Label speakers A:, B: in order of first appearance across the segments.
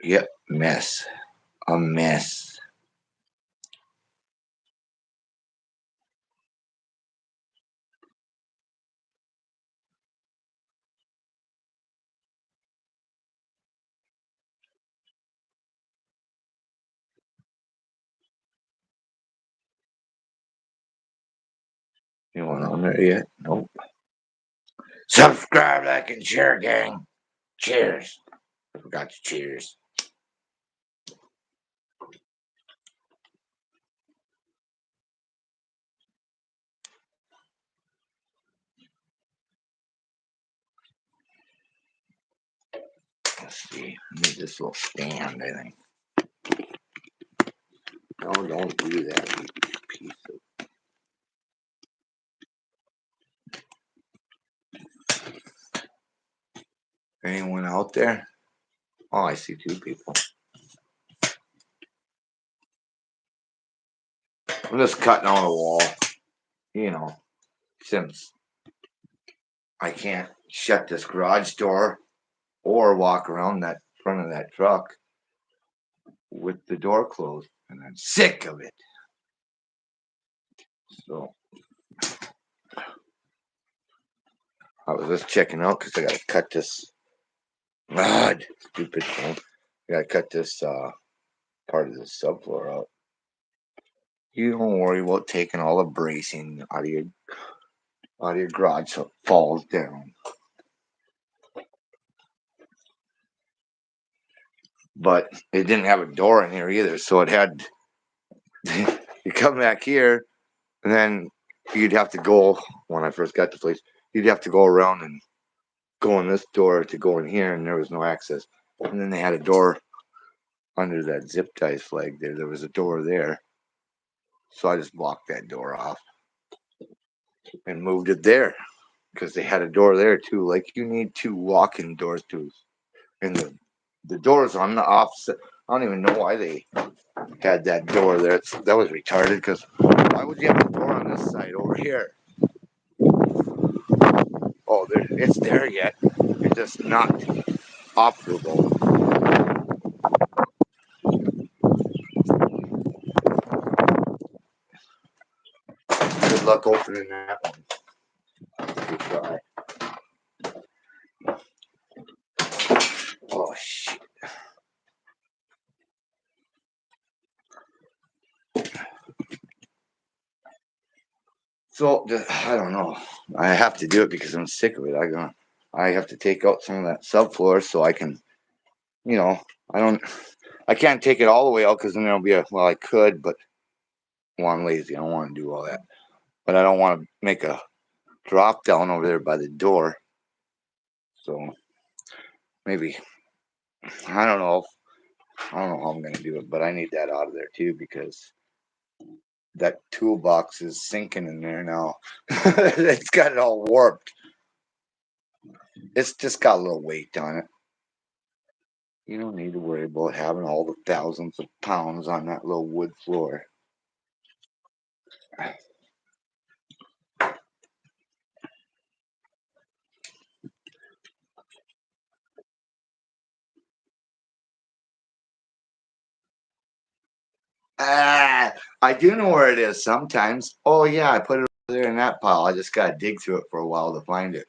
A: Yep, mess. A mess. You want on there yet? Nope. Subscribe, like, and share, gang. Cheers. I forgot to cheers. Let's see. I need this little stand, I think. No, don't do that, you piece of. Anyone out there? Oh, I see two people. I'm just cutting out a wall. You know, since I can't shut this garage door or walk around that front of that truck with the door closed, and I'm sick of it. So I was just checking out because I got to cut this. God, stupid phone. I got to cut this part of the subfloor out. You don't worry about taking all the bracing out of your garage so it falls down. But it didn't have a door in here either, so it had. You come back here, and then you'd have to go. When I first got the place, you'd have to go around and go in this door to go in here, and there was no access. And then they had a door under that zip ties flag there. There was a door there, so I just blocked that door off and moved it there because they had a door there too. Like you need two walk-in doors too, and the doors on the opposite. I don't even know why they had that door there. That was retarded because why would you have a door on this side over here? Oh, it's there yet. It's just not operable. Good luck opening that one. Good try. Oh shit. So I don't know. I have to do it because I'm sick of it. I have to take out some of that subfloor so I can, you know, I don't. I can't take it all the way out because then there'll be a. Well, I could, but well, I'm lazy. I don't want to do all that. But I don't want to make a drop down over there by the door. So maybe I don't know. I don't know how I'm gonna do it, but I need that out of there too because that toolbox is sinking in there now. It's got it all warped. It's just got a little weight on it. You don't need to worry about having all the thousands of pounds on that little wood floor. I do know where it is sometimes. Oh yeah, I put it over there in that pile. I just gotta dig through it for a while to find it.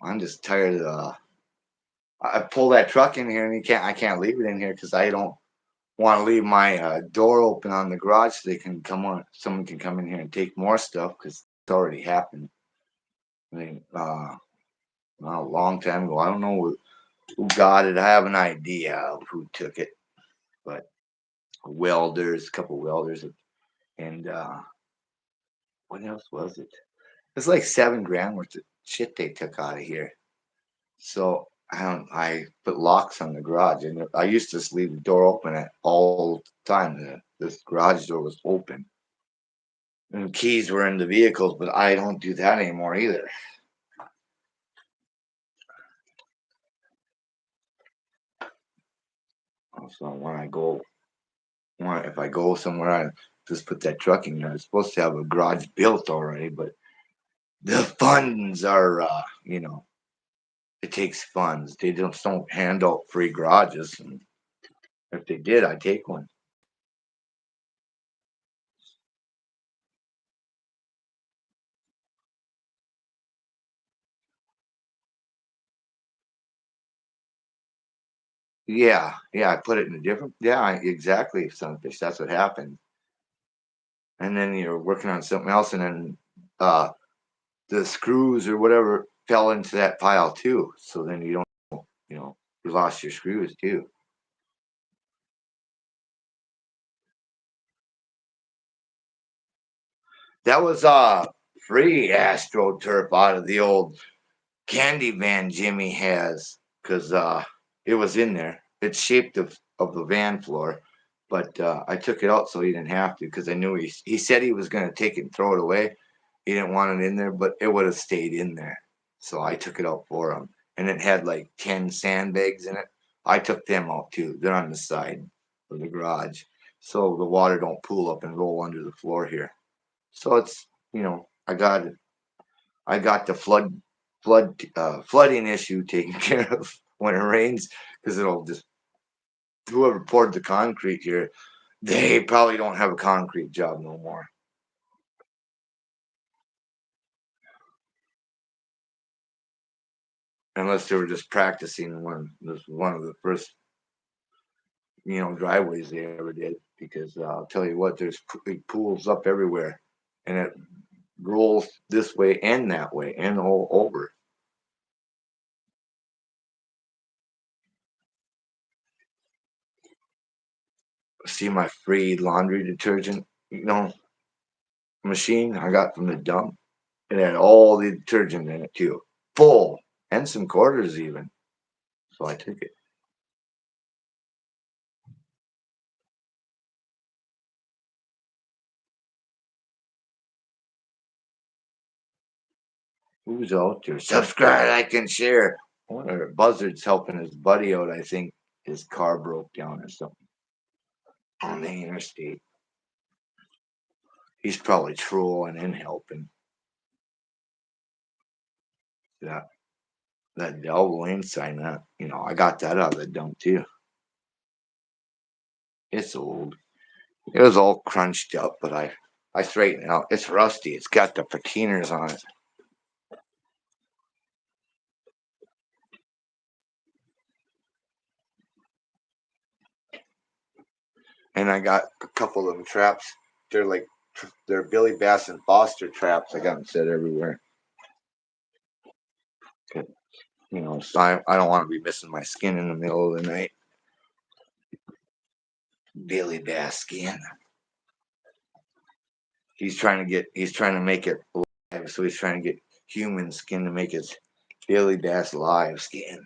A: I'm just tired of I pull that truck in here and I can't leave it in here because I don't want to leave my door open on the garage so they can come on. Someone can come in here and take more stuff because it's already happened. I mean, a long time ago. I don't know who got it. I have an idea of who took it, but welders, a couple welders, and what else was it? It's like 7 grand worth of shit they took out of here. So I put locks on the garage, and I used to just leave the door open at all the time. This garage door was open, and the keys were in the vehicles, but I don't do that anymore either. So if I go somewhere, I just put that truck in there. It's supposed to have a garage built already, but the funds are, you know, it takes funds. They just don't hand out free garages. And if they did, I'd take one. Yeah, yeah. I put it in a different. Yeah, exactly. Sunfish. That's what happened. And then you're working on something else, and then uh, the screws or whatever fell into that pile too. So then you don't, you know, you lost your screws too. That was free AstroTurf out of the old candy van Jimmy has, because it was in there. It's shaped of the van floor, but I took it out so he didn't have to, because I knew he said he was going to take it and throw it away. He didn't want it in there, but it would have stayed in there. So I took it out for him. And it had like 10 sandbags in it. I took them out too. They're on the side of the garage. So the water don't pool up and roll under the floor here. So it's, I got the flooding issue taken care of when it rains, because it'll just, whoever poured the concrete here, they probably don't have a concrete job no more, unless they were just practicing when this was one of the first driveways they ever did. Because I'll tell you what, there's big pools up everywhere, and it rolls this way and that way and all over. See my free laundry detergent, machine I got from the dump. It had all the detergent in it too, full, and some quarters even. So I took it. Who's out there? Subscribe, like, and share. I wonder if Buzzard's helping his buddy out. I think his car broke down or something on the interstate. He's probably trolling and helping. That that Del Lane sign, that I got that out of the dump too. It's old. It was all crunched up, but I straightened it out. It's rusty. It's got the patinas on it. And I got a couple of them traps. They're like they're Billy Bass and Foster traps. I got them set everywhere. So I don't want to be missing my skin in the middle of the night. Billy Bass skin. He's trying to make it live, so he's trying to get human skin to make his Billy Bass live skin.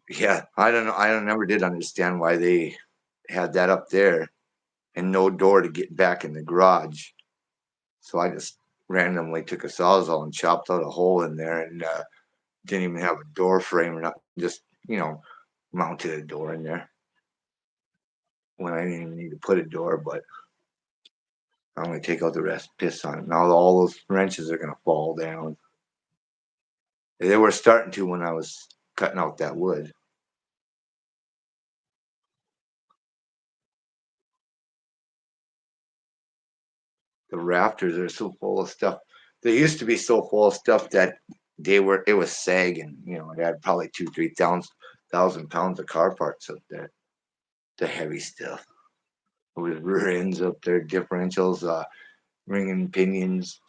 A: Yeah, I don't know. I don't never did understand why they had that up there and no door to get back in the garage. So I just randomly took a sawzall and chopped out a hole in there, and didn't even have a door frame or not. Just mounted a door in there when I didn't even need to put a door. But I'm gonna take out the rest, piss on it. Now all those wrenches are gonna fall down. They were starting to when I was cutting out that wood. The rafters are so full of stuff. They used to be so full of stuff that it was sagging. It had probably 3,000 pounds of car parts up there. The heavy stuff. With rear ends up there, differentials, ringing pinions.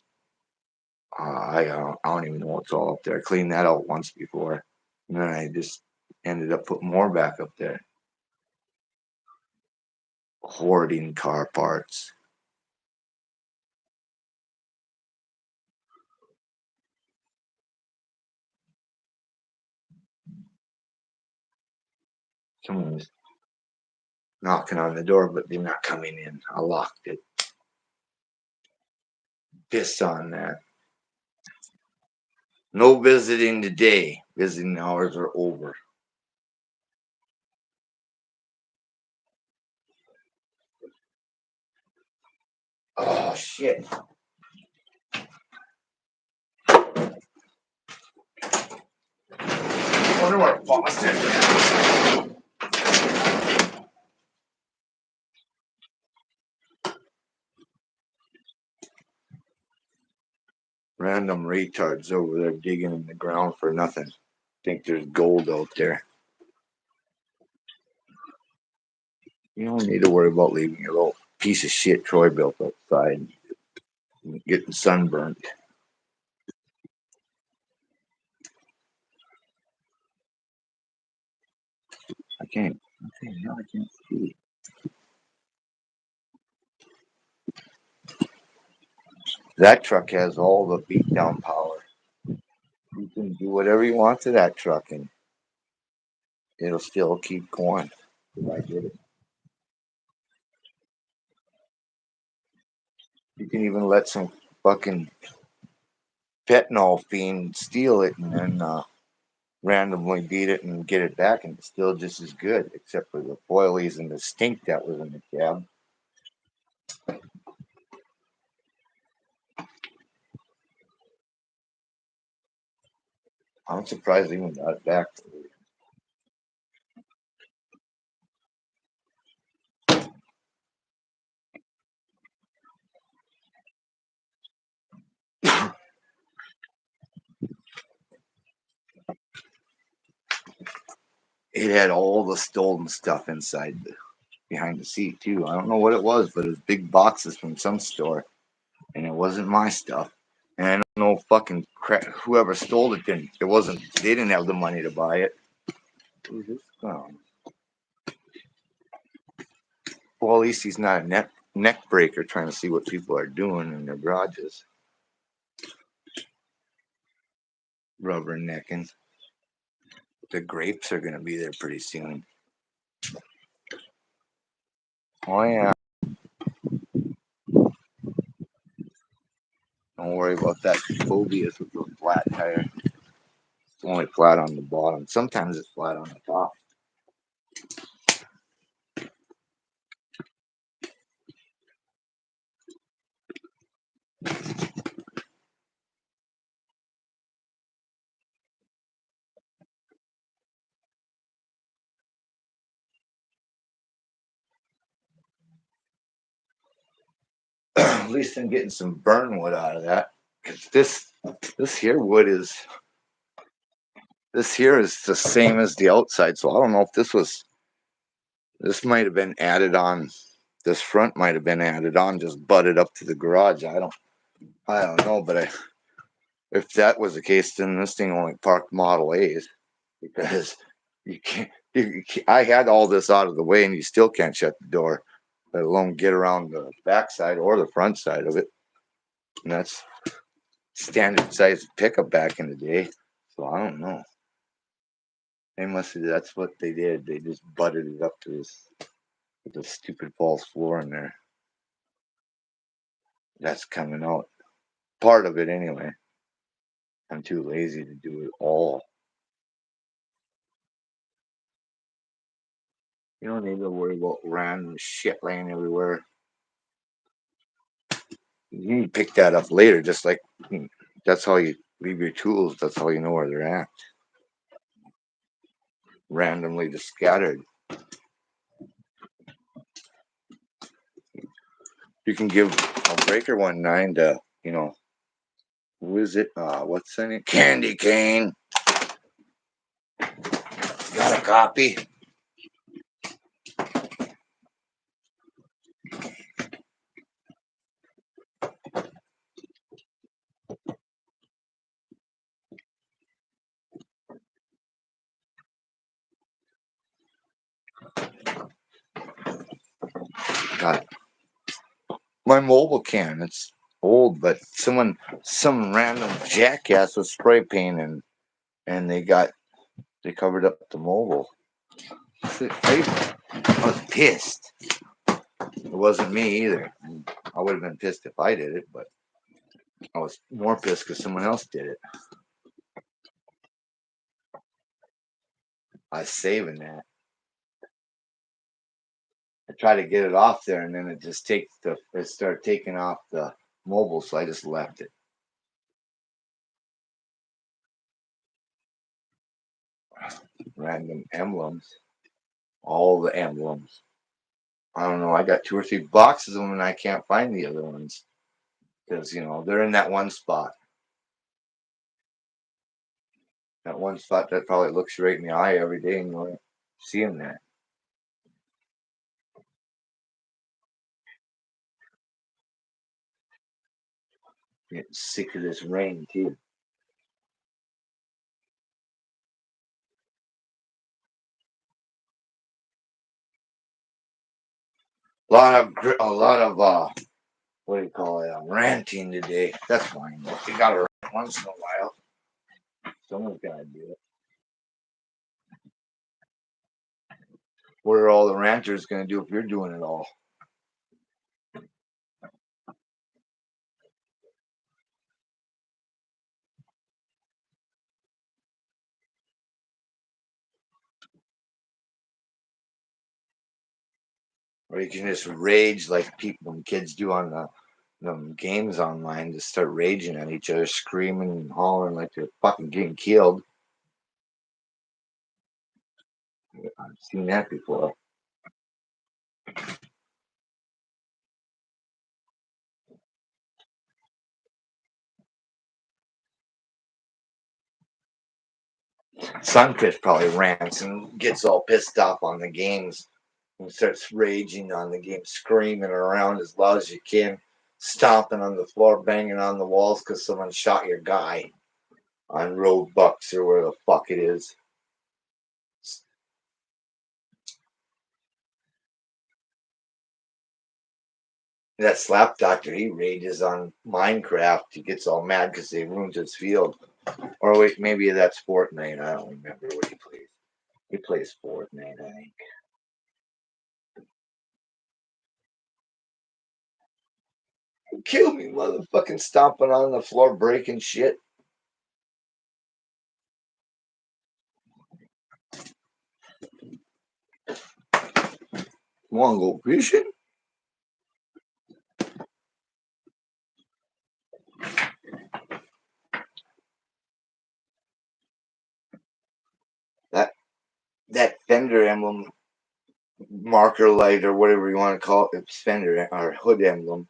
A: I don't even know what's all up there. I cleaned that out once before, and then I just ended up putting more back up there. Hoarding car parts. Someone was knocking on the door, but they're not coming in. I locked it. Pissed on that. No visiting today. Visiting hours are over. Oh shit. I wonder where Boston is. Random retards over there digging in the ground for nothing. Think there's gold out there. You don't need to worry about leaving your little piece of shit Troy built outside and getting sunburned. I can't. Okay, now I can't see. That truck has all the beat down power. You can do whatever you want to that truck and it'll still keep going. If I did it. You can even let some fucking fentanyl fiend steal it and then randomly beat it and get it back, and it's still just as good, except for the foilies and the stink that was in the cab. I'm surprised they even got it back. It had all the stolen stuff inside behind the seat too. I don't know what it was, but it was big boxes from some store, and it wasn't my stuff. And I don't know fucking crap. Whoever stole it didn't. It wasn't. They didn't have the money to buy it. Who's this from? Well, at least he's not a neck breaker trying to see what people are doing in their garages. Rubbernecking. The grapes are gonna be there pretty soon. Oh yeah. Don't worry about that phobias with the flat tire. It's only flat on the bottom. Sometimes it's flat on the top. At least I'm getting some burn wood out of that. Cause this here wood is this here is the same as the outside. So I don't know if this might have been added on. This front might have been added on, just butted up to the garage. I don't know, but if that was the case, then this thing only parked Model A's because you can't. I had all this out of the way, and you still can't shut the door, let alone get around the back side or the front side of it. And that's standard size pickup back in the day. So I don't know. They must have. That's what they did. They just butted it up to the stupid false floor in there. That's coming out. Part of it anyway. I'm too lazy to do it all. You don't need to worry about random shit laying everywhere. You can pick that up later, just like that's how you leave your tools. That's how you know where they're at. Randomly just scattered. You can give a breaker 1.9 to, who is it? What's the name? Candy cane. Got a copy? Got my mobile can. It's old, but some random jackass was spray painting, and they covered up the mobile. I was pissed. It wasn't me either. I would have been pissed if I did it, but I was more pissed because someone else did it. I was saving that. I try to get it off there, and then it started taking off the mobile, so I just left it. Random emblems, all the emblems. I don't know. I got 2 or 3 boxes of them, and I can't find the other ones because they're in that one spot. That one spot that probably looks right in the eye every day, and you see them there. Getting sick of this rain too. A lot of what do you call it? Ranting today. That's fine. You got to rant once in a while. Someone's got to do it. What are all the ranters going to do if you're doing it all? Or you can just rage like people and kids do on the games online. Just start raging at each other, screaming and hollering like they're fucking getting killed. I've seen that before. Sunfish probably rants and gets all pissed off on the games and starts raging on the game, screaming around as loud as you can, stomping on the floor, banging on the walls because someone shot your guy on Roadbucks or where the fuck it is. That slap doctor, he rages on Minecraft. He gets all mad because they ruined his field. Or wait, maybe that's Fortnite. I don't remember what he plays. He plays Fortnite, I think. Kill me, motherfucking stomping on the floor, breaking shit. Want to go fishing? That that fender emblem, marker light, or whatever you want to call it, fender or hood emblem.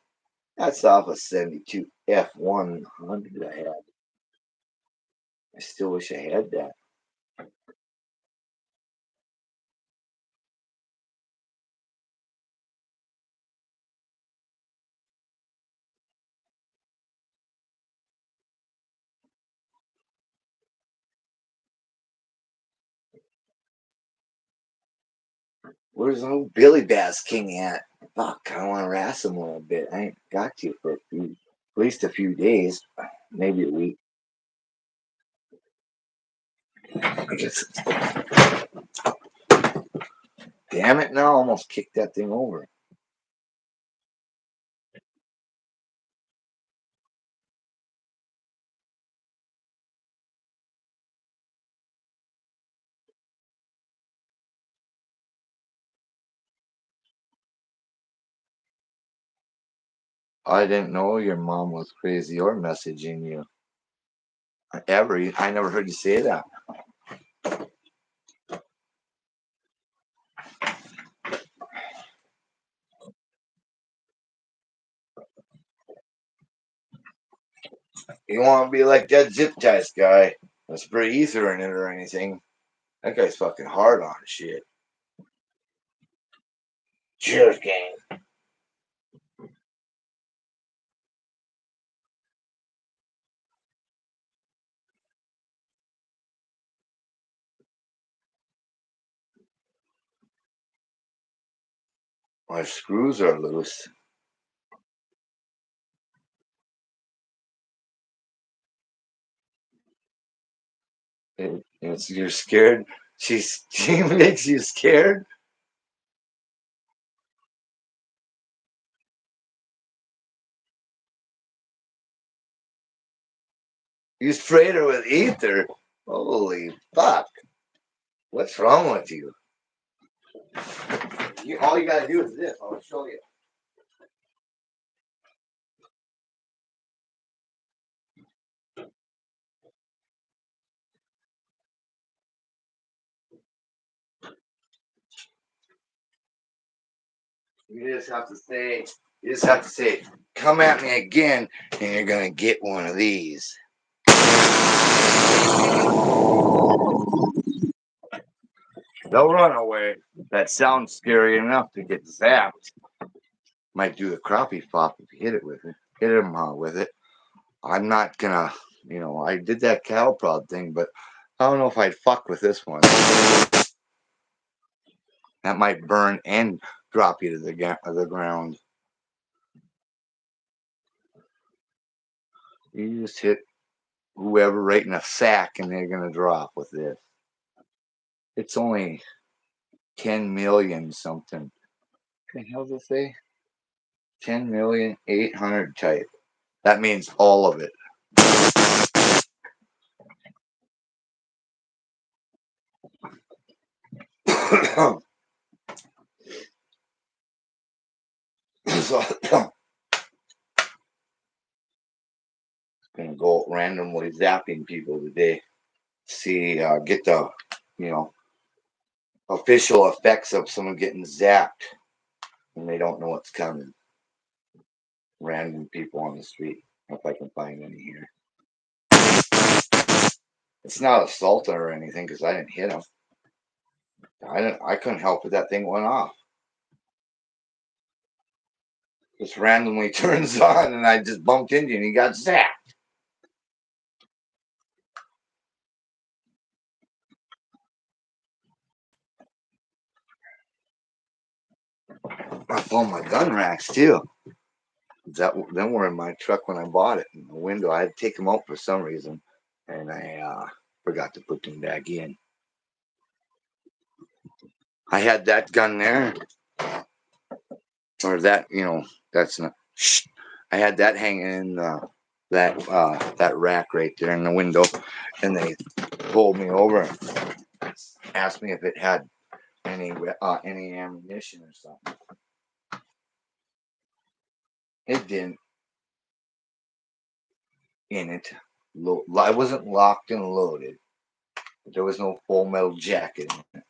A: That's off a 72 F100 I had. I still wish I had that. Where's old Billy Bass King at? Fuck, I want to harass him a little bit. I ain't got you for at least a few days, maybe a week. I guess. Damn it! Now I almost kicked that thing over. I didn't know your mom was crazy or messaging you. Ever? I never heard you say that. You want to be like that zip ties guy? Let's spray ether in it or anything. That guy's fucking hard on shit. Cheers, gang. My screws are loose. You're scared. She makes you scared. You sprayed her with ether. Holy fuck! What's wrong with you? All you gotta do is this. I'll show you. You just have to say, come at me again, and you're gonna get one of these. They'll run away. That sounds scary enough to get zapped. Might do the crappie pop if you hit them with it. I'm not gonna, I did that cow prod thing, but I don't know if I'd fuck with this one. That might burn and drop you to the ground. You just hit whoever right in a sack, and they're gonna drop with this. It's only 10 million something. What the hell does it say? 10,800,000 type. That means all of it. So gonna go randomly zapping people today. See, get the, official effects of someone getting zapped and they don't know what's coming. Random people on the street, if I can find any here. It's not assault or anything because I didn't hit him. I couldn't help it. That thing went off. Just randomly turns on, and I just bumped into you, and he got zapped. I found my gun racks too. Them were in my truck when I bought it. In the window, I had to take them out for some reason, and I forgot to put them back in. I had that gun there, or that, that's not. Shh. I had that hanging in that rack right there in the window, and they pulled me over, asked me if it had any ammunition or something. It didn't. In it, I wasn't locked and loaded. There was no full metal jacket in it.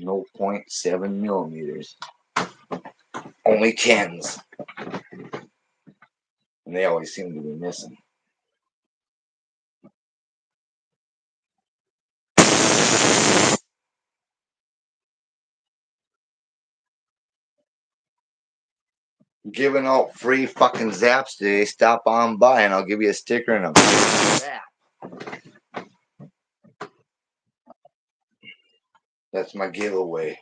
A: No .7 millimeters. Only 10s. And they always seem to be missing. Giving out free fucking zaps today. Stop on by and I'll give you a sticker and a zap. That's my giveaway.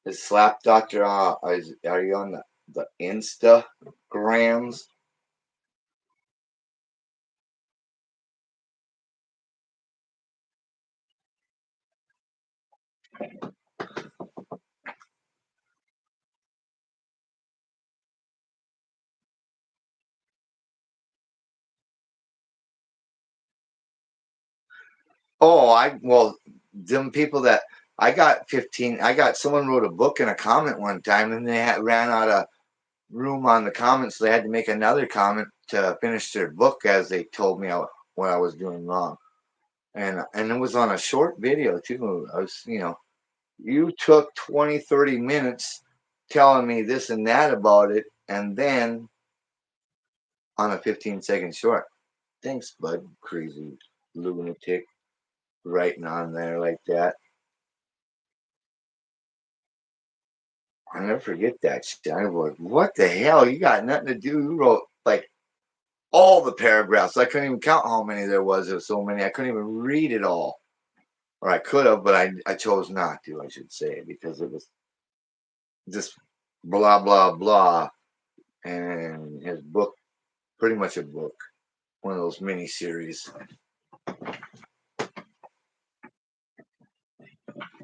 A: The Slap Doctor, are you on the Instagrams? Well, them people that I got 15. I got someone wrote a book in a comment one time, and they ran out of room on the comments, so they had to make another comment to finish their book as they told me what I was doing wrong. And it was on a short video too. I was, you took 20, 30 minutes telling me this and that about it, and then on a 15-second short. Thanks, bud. Crazy lunatic writing on there like that. I'll never forget that shit. I was like, what the hell? You got nothing to do. You wrote like all the paragraphs. I couldn't even count how many there was. There was so many. I couldn't even read it all. Or I could have, but I chose not to, I should say, because it was just blah, blah, blah. and his book, pretty much a book, one of those mini series.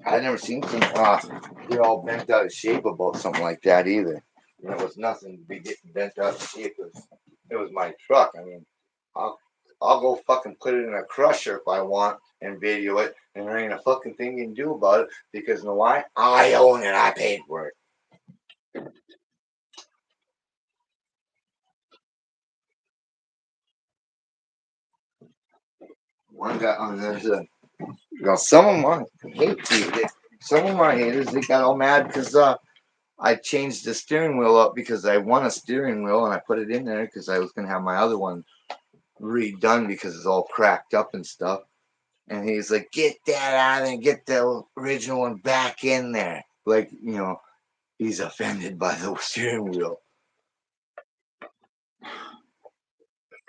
A: I'd never seen some get all bent out of shape about something like that either. And it was nothing to be getting bent out of shape. It was my truck. I mean, I'll I'll go fucking put it in a crusher if I want and video it, and there ain't a fucking thing you can do about it because you know why? I own it. I paid for it. One guy on there's a some of my hate some of my haters they got all mad because I changed the steering wheel up because I want a steering wheel and I put it in there because I was gonna have my other one redone because it's all cracked up and stuff. And he's like, "Get that out of there, get the original one back in there." Like he's offended by the steering wheel.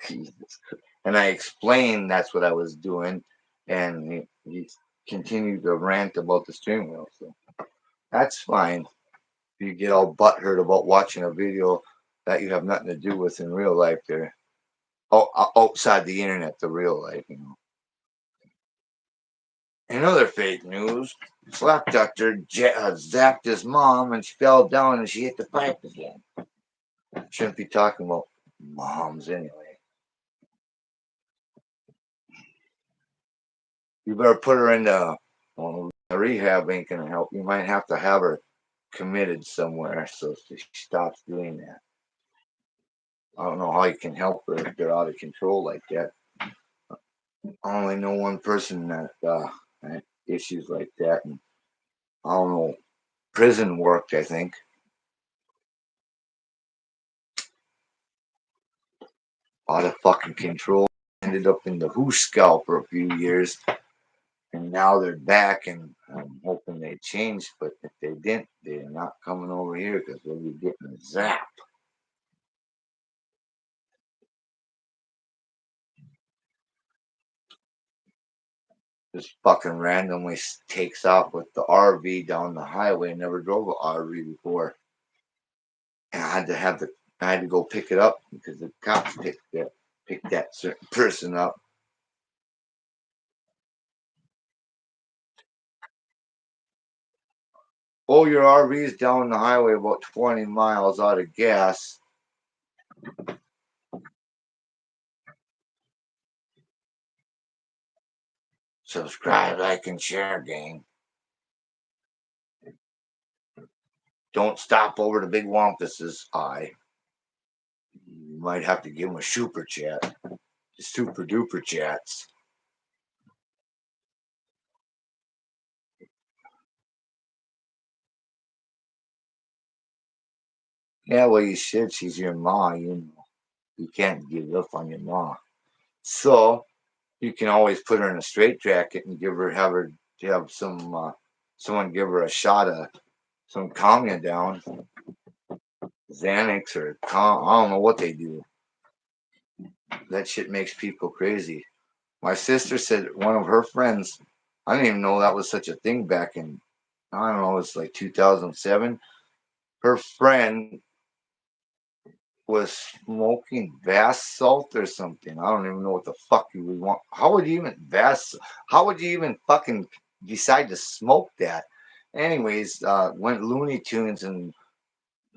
A: Jesus. And I explained that's what I was doing, and he continued to rant about the steering wheel. So that's fine. You get all butthurt about watching a video that you have nothing to do with in real life there. Outside the internet, the real life. In other fake news, slap doctor zapped his mom and she fell down and she hit the pipe again. Shouldn't be talking about moms anyway. You better put her into rehab. Ain't gonna help. You might have to have her committed somewhere so she stops doing that. I don't know how you can help her if they're out of control like that. I only know one person that had issues like that, and I don't know. Prison worked, I think. Out of fucking control. Ended up in the Who Scout for a few years, and now they're back, and I'm hoping they change. But if they didn't, they're not coming over here because they'll be getting zapped. Just fucking randomly takes off with the RV down the highway. Never drove an RV before, and I had to go pick it up because the cops picked that certain person up. Oh, your RV's down the highway about 20 miles out of gas. Subscribe, like, and share, gang. Don't stop over to Big Wampus's eye. You might have to give him a super chat. Super duper chats. Yeah, well, you should. She's your ma. You can't give up on your ma. So you can always put her in a straitjacket and have her have someone give her a shot of some calm you down, Xanax or I don't know what they do. That shit makes people crazy. My sister said one of her friends, I didn't even know that was such a thing back in, I don't know, it's like 2007. Her friend was smoking bath salt or something. I don't even know what the fuck you would want. How would you even How would you even fucking decide to smoke that? Anyways, went Looney Tunes and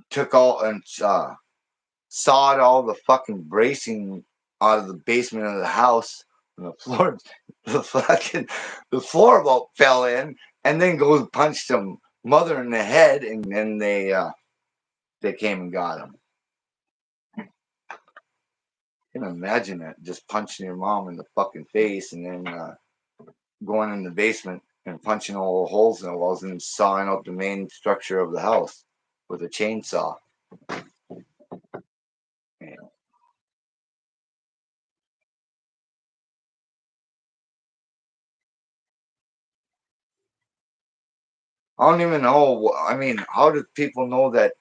A: took all and sawed all the fucking bracing out of the basement of the house, and the floor, the floor about fell in, and then goes punched some mother in the head, and then they came and got him. Can imagine that, just punching your mom in the fucking face and then going in the basement and punching all the holes in the walls and sawing out the main structure of the house with a chainsaw. Yeah. I don't even know. I mean, how do people know that?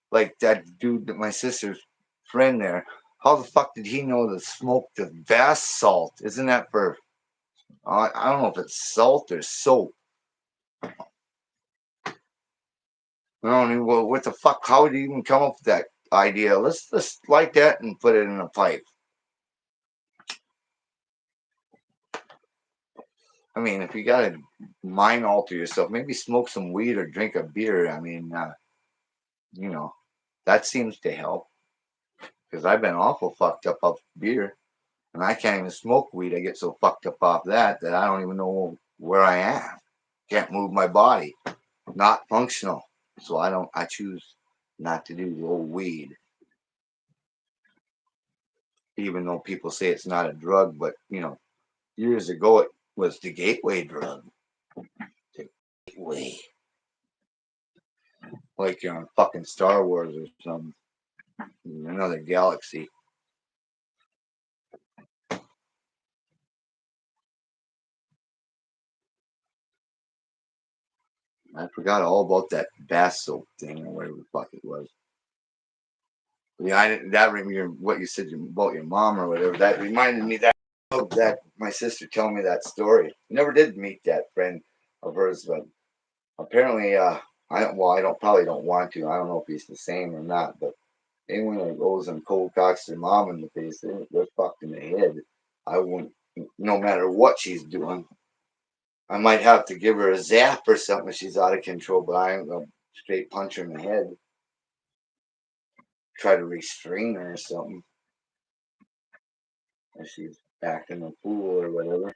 A: Like that dude, my sister's friend there. How the fuck did he know to smoke the bath salt? Isn't that for? I don't know if it's salt or soap. I don't even. Well, what the fuck? How would you even come up with that idea. Let's just light that and put it in a pipe. I mean, if you got to mind alter yourself, maybe smoke some weed or drink a beer. I mean, you know, that seems to help because I've been awful fucked up off beer, and I can't even smoke weed. I get so fucked up off that I don't even know where I am. Can't move my body. Not functional. So I don't. I choose not to do the old weed, even though people say it's not a drug. But years ago it was the gateway drug. The gateway, like you're on fucking Star Wars or some another galaxy. I forgot all about that bath soap thing or whatever the fuck it was. Yeah, I didn't. That remember what you said about your mom or whatever. That reminded me that my sister told me that story. Never did meet that friend of hers, but apparently, I don't probably don't want to. I don't know if he's the same or not, but anyone that goes and cold cocks their mom in the face, they're fucked in the head. I wouldn't, no matter what she's doing. I might have to give her a zap or something if she's out of control, but I ain't gonna straight punch her in the head. Try to restrain her or something if she's acting a fool or whatever.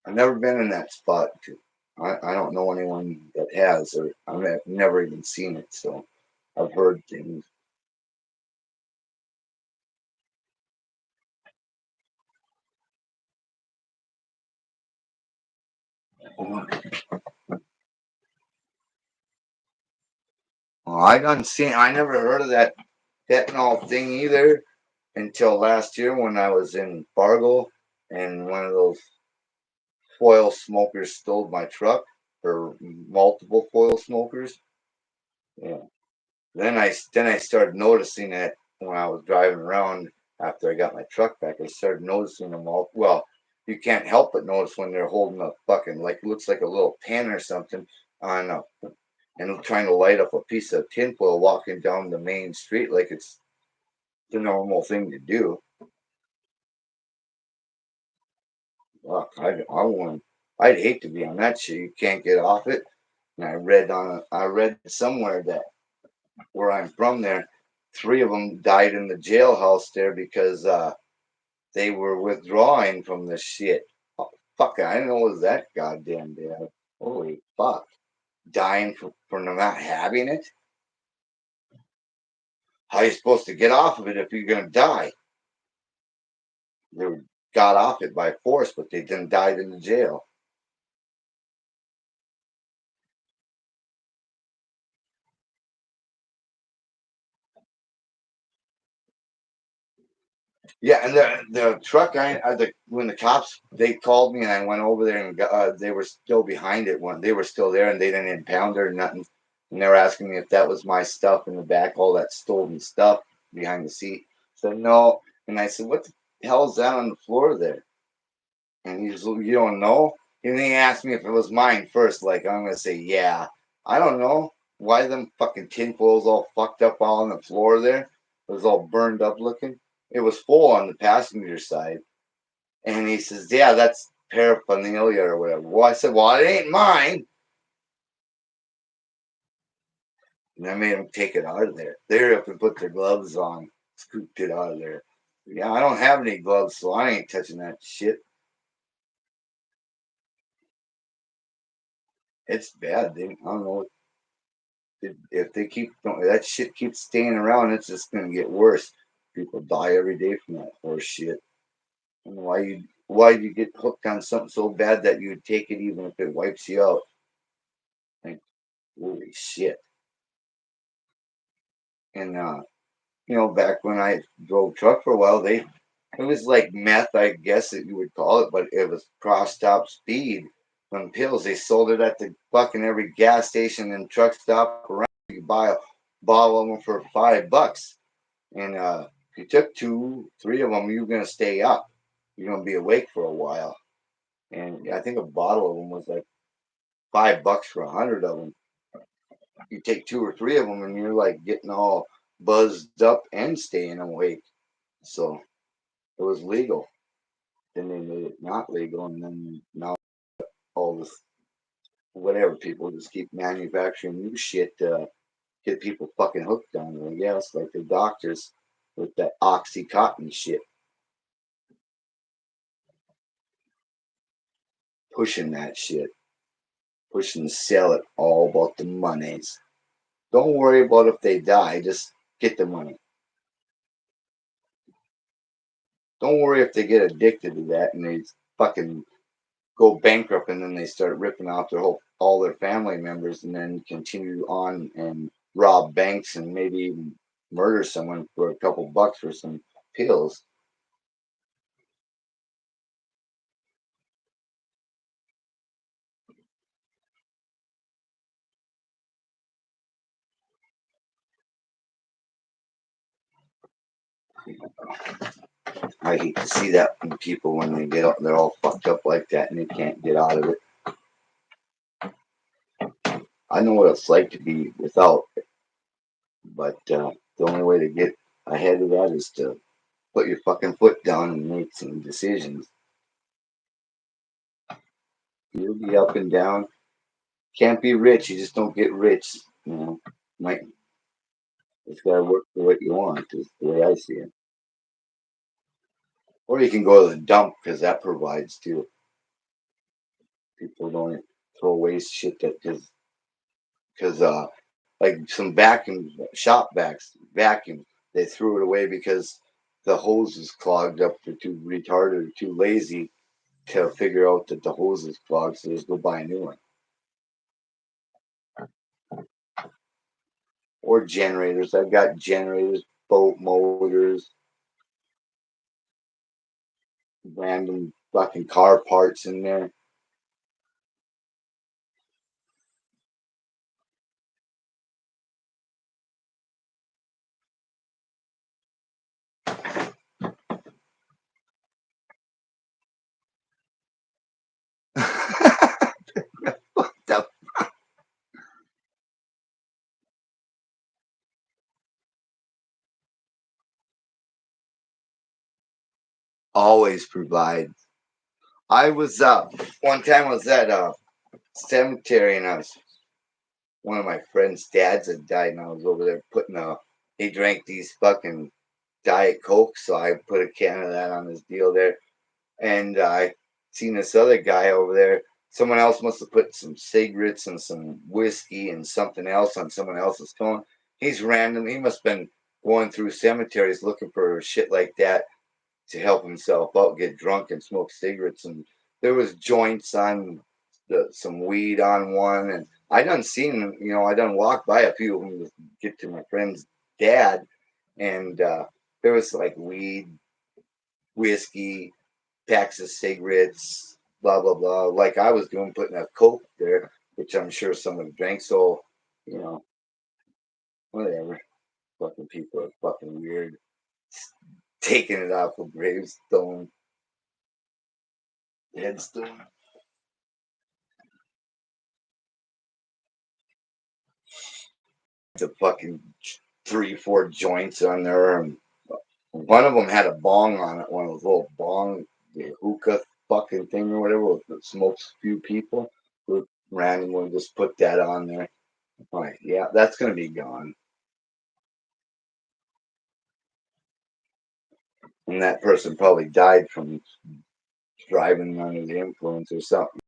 A: I've never been in that spot. I don't know anyone that has, or I've never even seen it, so I've heard things. Well, I done seen. I never heard of that fentanyl thing either until last year when I was in Fargo and one of those foil smokers stole my truck, or multiple foil smokers. Yeah. Then I started noticing it when I was driving around after I got my truck back. I started noticing them all. Well, you can't help but notice when they're holding a fucking like looks like a little pen or something on a, and trying to light up a piece of tinfoil walking down the main street like it's the normal thing to do. Fuck, I want. I'd hate to be on that shit. You can't get off it. And I read somewhere that where I'm from there, three of them died in the jailhouse there because they were withdrawing from the shit. Oh, fuck, I didn't know it was that goddamn bad. Holy fuck. Dying for not having it? How are you supposed to get off of it if you're going to die? They got off it by force, but they then died in the jail. Yeah, and the truck, when the cops, they called me and I went over there and they were still behind it when they were still there and they didn't impound it or nothing. And they were asking me if that was my stuff in the back, all that stolen stuff behind the seat. I said, no. And I said, what the hell is that on the floor there? And he's, you don't know? And then he asked me if it was mine first. Like, I'm going to say, yeah. I don't know. Why them fucking tinfoils all fucked up all on the floor there? It was all burned up looking. It was full on the passenger side. And he says, yeah, that's paraphernalia or whatever. Well, I said, well, it ain't mine. And I made him take it out of there. They up and put their gloves on, scooped it out of there. Yeah, I don't have any gloves, so I ain't touching that shit. It's bad. I don't know if they keep that shit keeps staying around. It's just gonna get worse. People die every day from that horse shit. And why you get hooked on something so bad that you would take it even if it wipes you out? Like, holy shit. And back when I drove truck for a while, it was like meth, I guess that you would call it, but it was cross top speed. When pills, they sold it at the fucking every gas station and truck stop around. You could buy a bottle of them for $5. And if you took two, three of them, you're gonna stay up. You're gonna be awake for a while. And I think a bottle of them was like $5 for 100 of them. You take two or three of them, and you're like getting all buzzed up and staying awake. So it was legal. Then they made it not legal, and then now all this whatever people just keep manufacturing new shit to get people fucking hooked on it. I guess like the doctors with that oxycontin shit, pushing that shit, pushing to sell it all about the monies. Don't worry about if they die, just get the money. Don't worry if they get addicted to that and they fucking go bankrupt and then they start ripping off their whole all their family members and then continue on and rob banks and maybe even murder someone for a couple bucks for some pills. I hate to see that in people when they get up, they're all fucked up like that and they can't get out of it. I know what it's like to be without, but the only way to get ahead of that is to put your fucking foot down and make some decisions. You'll be up and down. Can't be rich. You just don't get rich. You know, might it's gotta work for what you want. Is the way I see it. Or you can go to the dump because that provides too. People don't throw away shit that because like some vacuum shop vacuum they threw it away because the hose is clogged up. They're too retarded or too lazy to figure out that the hose is clogged, so just go buy a new one. Or generators. I've got generators, boat motors, random fucking car parts in there. Always provide. I was one time I was at a cemetery and I was one of my friend's dads had died and I was over there putting he drank these fucking Diet Coke, so I put a can of that on his deal there. And I seen this other guy over there. Someone else must have put some cigarettes and some whiskey and something else on someone else's phone. He's random. He must have been going through cemeteries looking for shit like that to help himself out, get drunk and smoke cigarettes. And there was joints on some weed on one. And I done seen, I done walked by a few of them to get to my friend's dad. And there was like weed, whiskey, packs of cigarettes, blah blah blah. Like I was doing, putting a coke there, which I'm sure someone drank. So, you know, whatever. Fucking people are fucking weird. Taking it off a gravestone, headstone. The fucking three, four joints on there, and one of them had a bong on it. One of those little bong, the hookah fucking thing or whatever that smokes a few people. We randomly just put that on there. Like, yeah, that's gonna be gone. And that person probably died from driving under the influence or something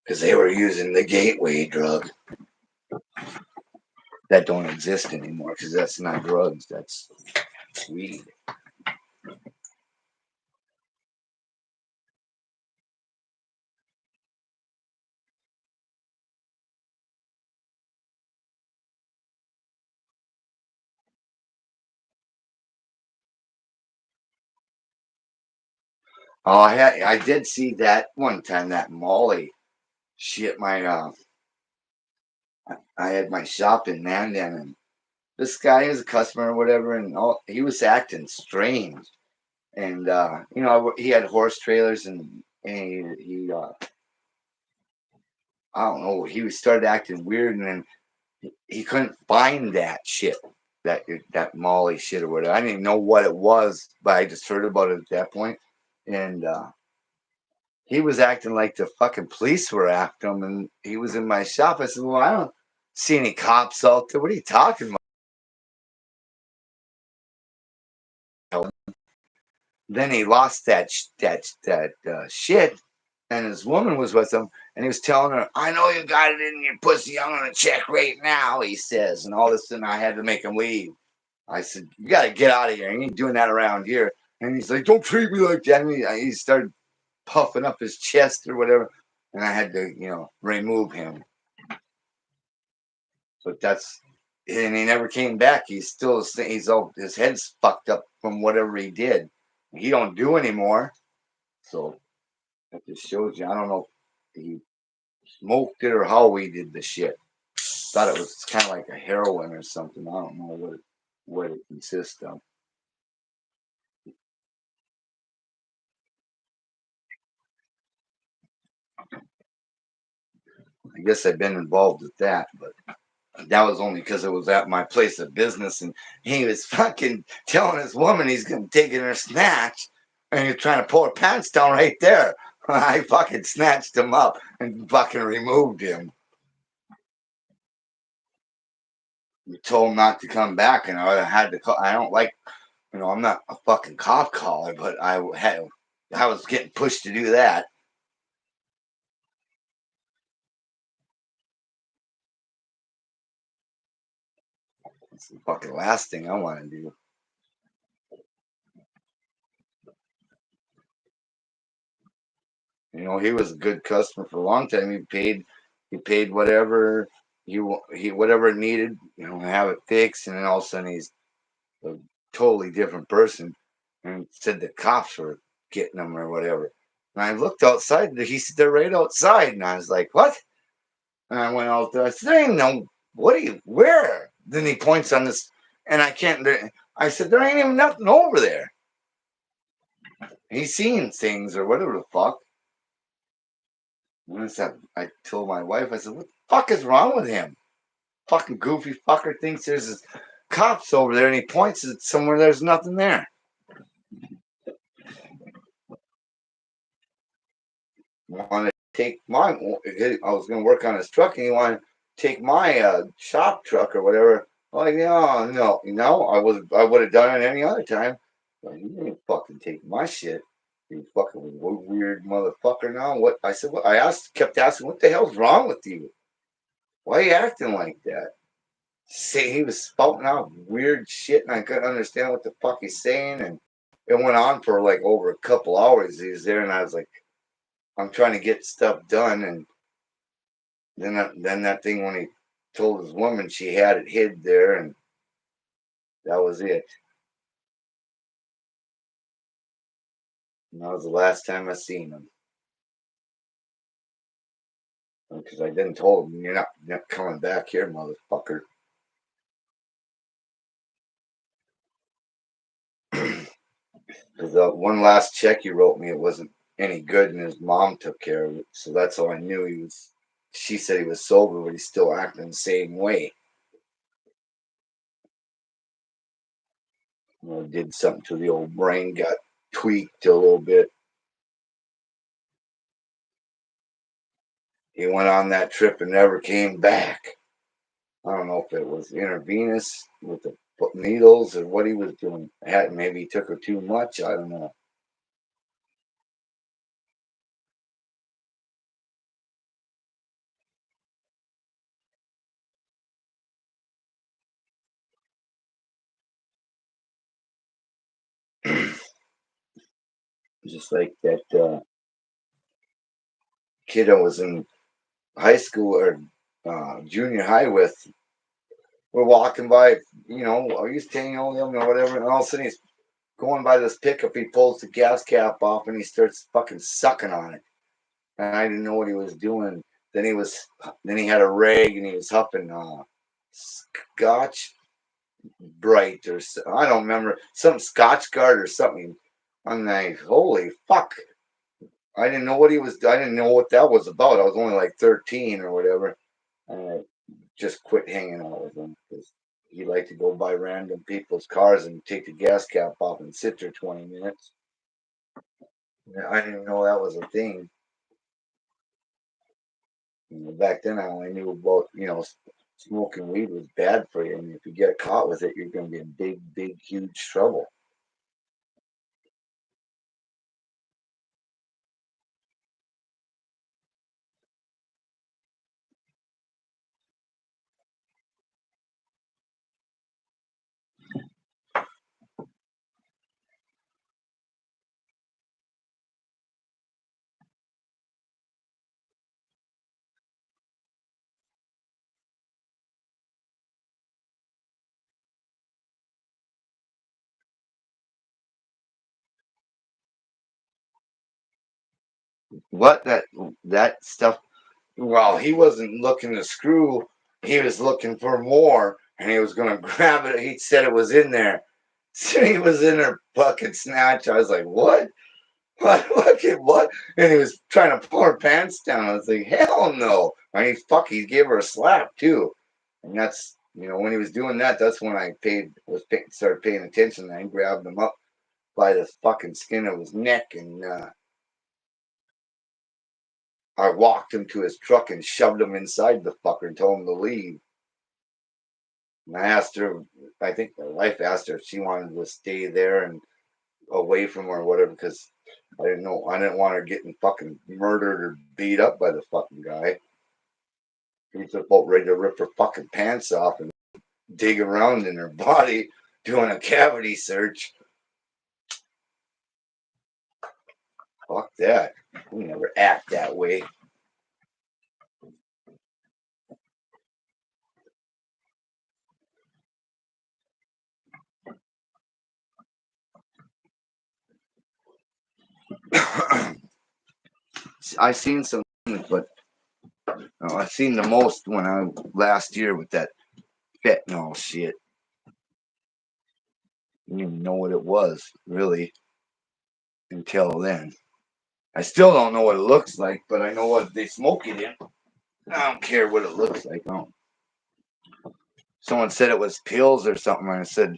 A: because they were using the gateway drug that don't exist anymore because that's not drugs, that's weed. Oh, I did see that one time that Molly shit my I had my shop in Mandan and this guy was a customer or whatever and he was acting strange and he had horse trailers and and I don't know, he started acting weird, and then he couldn't find that shit, that Molly shit or whatever. I didn't even know what it was, but I just heard about it at that point, and he was acting like the fucking police were after him, and he was in my shop. I said, "Well, I don't see any cops out there. What are you talking about?" Then he lost that shit, and his woman was with him, and he was telling her, "I know you got it in your pussy. I'm gonna check right now," he says, and all this, and I had to make him leave. I said, "You got to get out of here. You ain't doing that around here." And he's like, "Don't treat me like that." And he started puffing up his chest or whatever, and I had to, remove him. But and he never came back. His head's fucked up from whatever he did. He don't do anymore. So that just shows you. I don't know if he smoked it or how he did the shit. Thought it was kind of like a heroin or something. I don't know what it consists of. I guess I've been involved with that, but that was only because it was at my place of business, and he was fucking telling his woman he's gonna take her snatch, and he's trying to pull her pants down right there. I fucking snatched him up and fucking removed him. We told him not to come back, and I had to call. I don't like, I'm not a fucking cop caller, but I was getting pushed to do that. It's the fucking last thing I want to do. He was a good customer for a long time. He paid whatever he whatever it needed, have it fixed, and then all of a sudden he's a totally different person, and said the cops were getting him or whatever. And I looked outside, he's there right outside, and I was like, "What?" And I went out there. I said, "There ain't no. What are you? Where?" Then he points on this, and I can't. I said, "There ain't even nothing over there." He's seeing things or whatever the fuck. And I told my wife, I said, "What the fuck is wrong with him? Fucking goofy fucker thinks there's cops over there, and he points at somewhere there's nothing there." Wanted to take my, I was going to work on his truck, and he wanted to take my shop truck or whatever. I'm like, no, no, I would have done it any other time. But you didn't fucking take my shit. You fucking weird motherfucker. Now what? I said, what? Kept asking, what the hell's wrong with you? Why are you acting like that? Say he was spouting out weird shit, and I couldn't understand what the fuck he's saying, and it went on for like over a couple hours. He was there, and I was like, I'm trying to get stuff done, and then that thing when he told his woman she had it hid there, and that was it. And that was the last time I seen him, because I didn't told him, you're not coming back here, motherfucker. Because the one last check he wrote me, it wasn't any good, and his mom took care of it, so that's how I knew he was. She said he was sober, but he's still acting the same way. Did something to the old brain, got tweaked a little bit. He went on that trip and never came back. I don't know if it was intravenous with the needles or what he was doing. Maybe he took her too much. I don't know. Just like that kid I was in high school or junior high with. We're walking by, are you staying on them or whatever? And all of a sudden he's going by this pickup. He pulls the gas cap off and he starts fucking sucking on it. And I didn't know what he was doing. Then he had a rag and he was huffing Scotch Bright or I don't remember, some Scotch Guard or something. I'm like, holy fuck! I didn't know what he was. I didn't know what that was about. I was only like 13 or whatever, and I just quit hanging out with him because he liked to go by random people's cars and take the gas cap off and sit there 20 minutes. I didn't know that was a thing. Back then, I only knew about smoking weed was bad for you, and if you get caught with it, you're going to be in big, big, huge trouble. What that stuff? Well, he wasn't looking to screw. He was looking for more, and he was going to grab it. He said it was in there. So he was in her bucket snatch. I was like, what? What? And he was trying to pull her pants down. I was like, hell no. I mean, fuck, he gave her a slap too. And that's, when he was doing that, that's when I started paying attention. I grabbed him up by the fucking skin of his neck, and I walked him to his truck and shoved him inside the fucker and told him to leave. And I asked her, I think my wife asked her if she wanted to stay there and away from her or whatever, because I didn't know. I didn't want her getting fucking murdered or beat up by the fucking guy. He was about ready to rip her fucking pants off and dig around in her body doing a cavity search. Fuck that. We never act that way. I seen some things, but I seen the most when I last year with that fentanyl shit. I didn't even know what it was really until then. I still don't know what it looks like, but I know what they smoke it in. I don't care what it looks like. Someone said it was pills or something. And I said,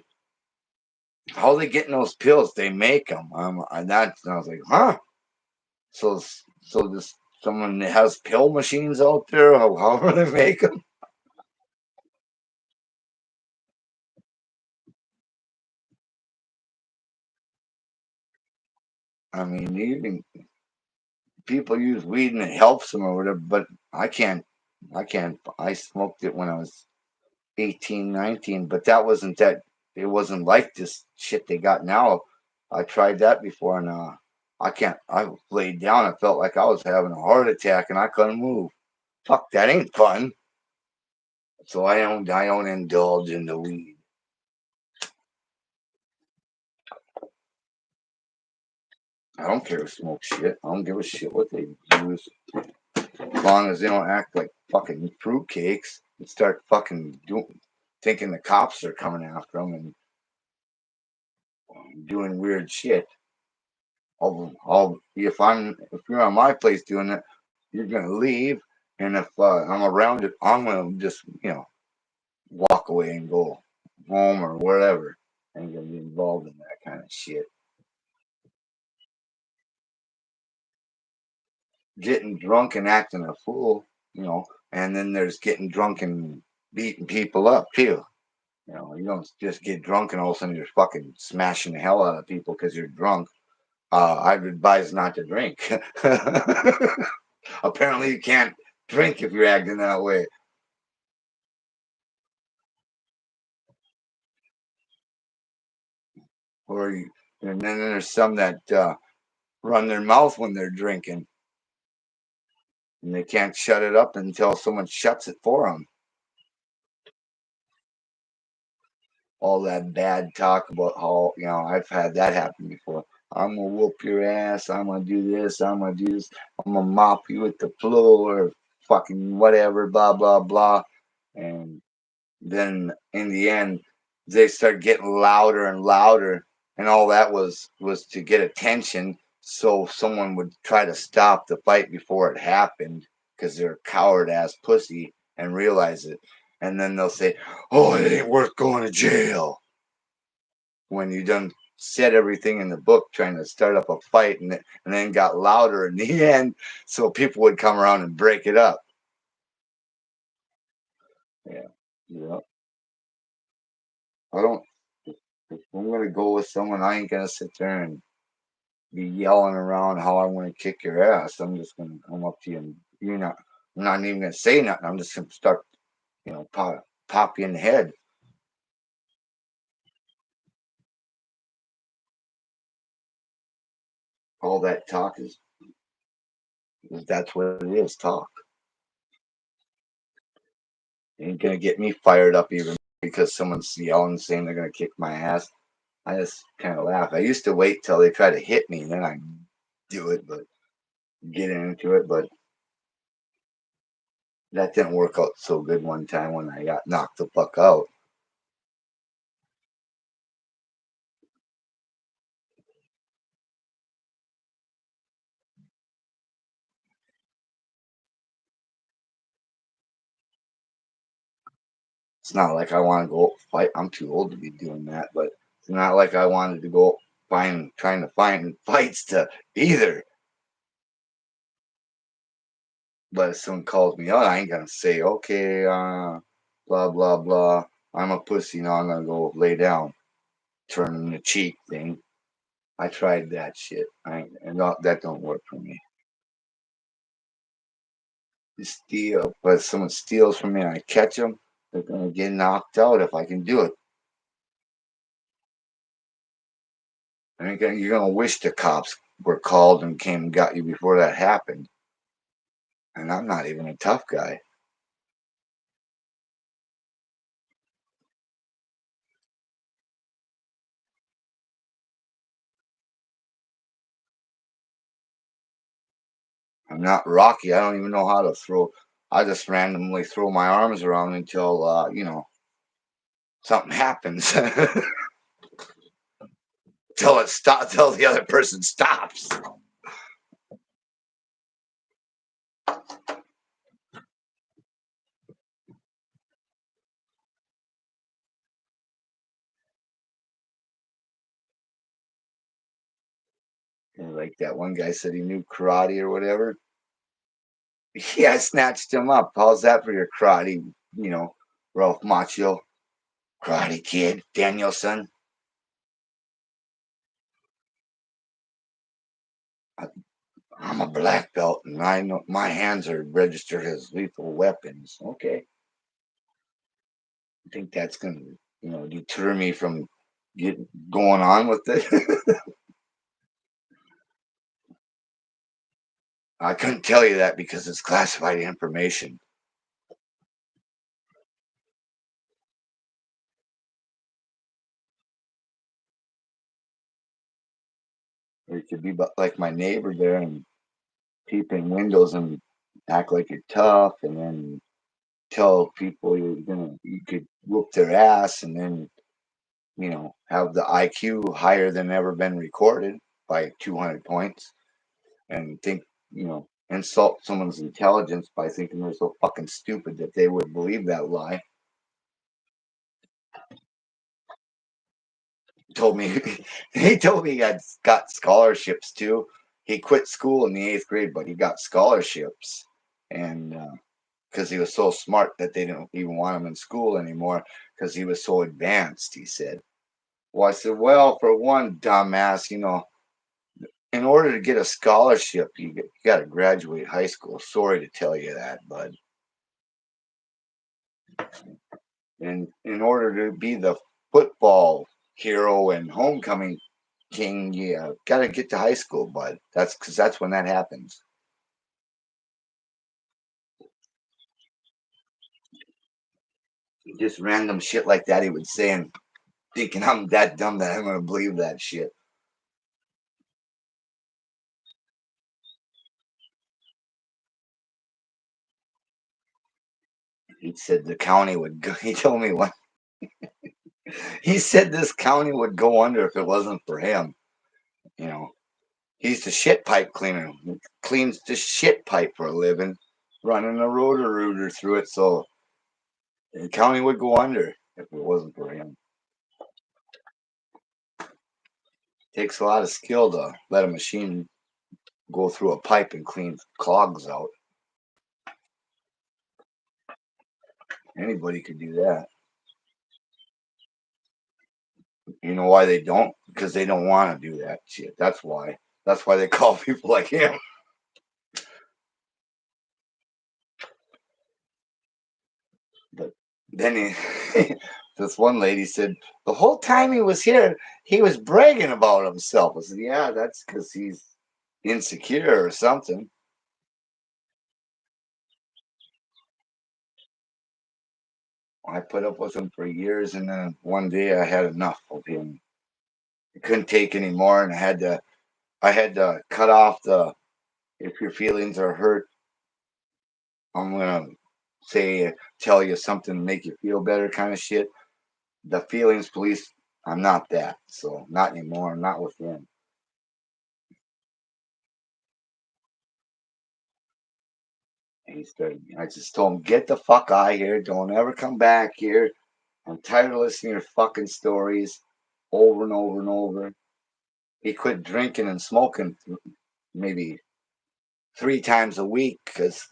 A: "How are they getting those pills? They make them." And I was like, "Huh?" So, so this someone that has pill machines out there. How do they make them? I mean, people use weed and it helps them or whatever, but I can't. I can't. I smoked it when I was 18, 19, but that wasn't that. It wasn't like this shit they got now. I tried that before, and I can't. I laid down. I felt like I was having a heart attack, and I couldn't move. Fuck, that ain't fun. So I don't indulge in the weed. I don't care who smokes shit. I don't give a shit what they use, as long as they don't act like fucking fruitcakes and start fucking thinking the cops are coming after them and doing weird shit. If you're on my place doing it, you're gonna leave, and if I'm around it, I'm gonna just walk away and go home or wherever. I ain't gonna be involved in that kind of shit. Getting drunk and acting a fool, and then there's getting drunk and beating people up too. You don't just get drunk and all of a sudden you're fucking smashing the hell out of people because you're drunk. I'd advise not to drink. Apparently, you can't drink if you're acting that way. Or you, and then there's some that run their mouth when they're drinking, and they can't shut it up until someone shuts it for them. All that bad talk about how I've had that happen before. I'm gonna whoop your ass. I'm gonna do this. I'm gonna do this. I'm gonna mop you with the floor. Fucking whatever. Blah blah blah. And then in the end, they start getting louder and louder, and all that was to get attention so someone would try to stop the fight before it happened because they're a coward ass pussy and realize it. And then they'll say, "Oh, it ain't worth going to jail." When you done said everything in the book trying to start up a fight and then got louder in the end so people would come around and break it up. Yeah. Yeah. I don't, if I'm going to go with someone, I ain't going to sit there and be yelling around how I want to kick your ass. I'm just going to come up to you and I'm not even going to say nothing. I'm just going to start, pop you in the head. All that talk that's what it is, talk. Ain't going to get me fired up even because someone's yelling saying they're going to kick my ass. I just kind of laugh. I used to wait till they try to hit me, and then I do it, but get into it. But that didn't work out so good one time when I got knocked the fuck out. It's not like I want to go fight. I'm too old to be doing that, but it's not like I wanted to go trying to find fights to either. But if someone calls me out, I ain't gonna say, okay, blah blah blah. I'm a pussy now. I'm gonna go lay down, turning the cheek thing. I tried that shit. That don't work for me. Steal, but if someone steals from me and I catch them, they're gonna get knocked out if I can do it. And you're gonna wish the cops were called and came and got you before that happened. And I'm not even a tough guy. I'm not Rocky. I don't even know how to throw. I just randomly throw my arms around until something happens. Till it stop. Till the other person stops. And like that one guy said he knew karate or whatever. Yeah, I snatched him up. How's that for your karate? Ralph Macchio, Karate Kid, Danielson. I, I'm a black belt, and I know my hands are registered as lethal weapons. Okay, I think that's gonna, deter me from going on with it. I couldn't tell you that because it's classified information. Or it could be like my neighbor there and peep in windows and act like you're tough, and then tell people you could whoop their ass, and then have the IQ higher than ever been recorded by 200 points, and insult someone's intelligence by thinking they're so fucking stupid that they would believe that lie. Told me he told me he had got scholarships too. He quit school in the eighth grade, but he got scholarships, and because he was so smart that they didn't even want him in school anymore because he was so advanced. He said. Well, I said, well, for one, dumbass, in order to get a scholarship, you got to graduate high school. Sorry to tell you that, bud. And in order to be the football hero and homecoming king, you got to get to high school, bud. That's because that's when that happens. Just random shit like that he would say, and thinking I'm that dumb that I'm going to believe that shit. He said the county would go. He told me one. He said this county would go under if it wasn't for him. You know, He's the shit pipe cleaner. He cleans the shit pipe for a living, running a rotor rooter through it. So the county would go under if it wasn't for him. Takes a lot of skill to let a machine go through a pipe and clean clogs out. Anybody could do that. You know why they don't? Because they don't want to do that shit. That's why. That's why they call people like him. But then this one lady said the whole time he was here, he was bragging about himself. I said, yeah, that's because he's insecure or something. I put up with him for years, and then one day I had enough of him. I couldn't take anymore, and I had to cut off the if your feelings are hurt, I'm gonna say tell you something to make you feel better kind of shit. The feelings police, I'm not that. So not anymore, not with him. And he started I just told him, get the fuck out of here. Don't ever come back here. I'm tired of listening to your fucking stories over and over and over. He quit drinking and smoking maybe 3 times a week because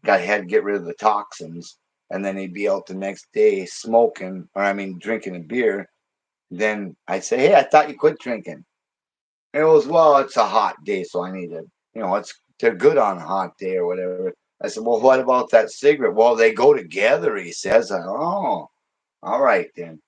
A: had to get rid of the toxins, and then he'd be out the next day smoking, or I mean drinking a beer. Then I'd say, hey, I thought you quit drinking. And it was, well, it's a hot day, so I need to, they're good on a hot day or whatever. I said, well, what about that cigarette? Well, they go together, he says. Oh, all right then.